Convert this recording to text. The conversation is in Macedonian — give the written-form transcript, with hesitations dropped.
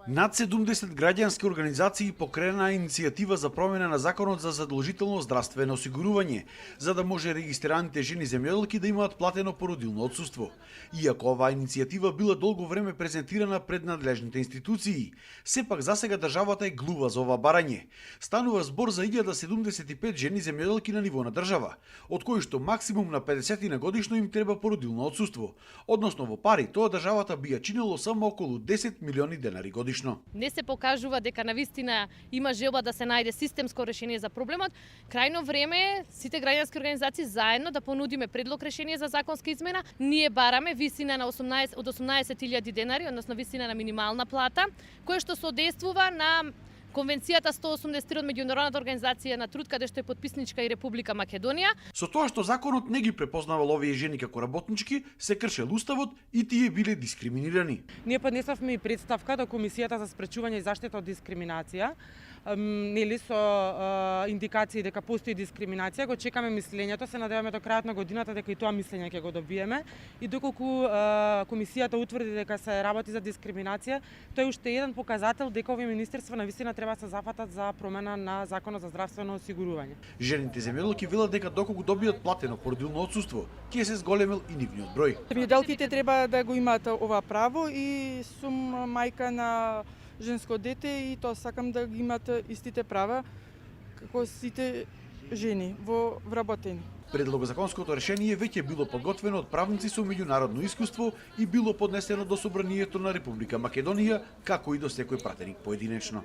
Над 70 граѓански организации покрена иницијатива за промена на законот за задолжително здравствено осигурување, за да може регистрираните жени земјоделки да имаат платено породилно отсуство. Иако оваа иницијатива била долго време презентирана пред надлежните институции, сепак засега државата е глува за ова барање. Станува збор за 1075 жени земјоделки на ниво на држава, од кои што максимум на 50 на годишно им треба породилно отсуство. Односно во пари, тоа државата би ја чинело само околу 10 милиони денари годишно. Не се покажува дека навистина има желба да се најде системско решение за проблемот. Крајно време е сите граѓански организации заедно да понудиме предлог решение за законска измена. Ние бараме висина на 18.000 денари, односно висина на минимална плата, која што се одействува на Конвенцијата 183 од Меѓународната организација на труд, каде што е потписничка и Република Македонија. Со тоа што законот не ги препознавал овие жени како работнички, се кршел уставот и тие биле дискриминирани. Ние поднесовме и представка до Комисијата за спречување и заштита од дискриминација, нели со индикации дека постои дискриминација, го чекаме мислењето, се надеваме до крајот на годината дека и тоа мислење ќе го добиеме и доколку комисијата утврди дека се работи за дискриминација, тој е уште еден показател дека овие министерства навистина треба да се зафатат за промена на Законот за здравствено осигурување. Жените земјоделки велат дека доколку добијат платено породилно отсуство, ќе се зголемил и нивниот број. Земјоделките треба да го имаат ова право и сум мајка на женско дете и тоа сакам да ги имаат истите права како сите жени во вработени. Законското решение веќе било подготвено од правници со меѓународно искуство и било поднесено до Собранието на Република Македонија, како и до секој пратеник поединечно.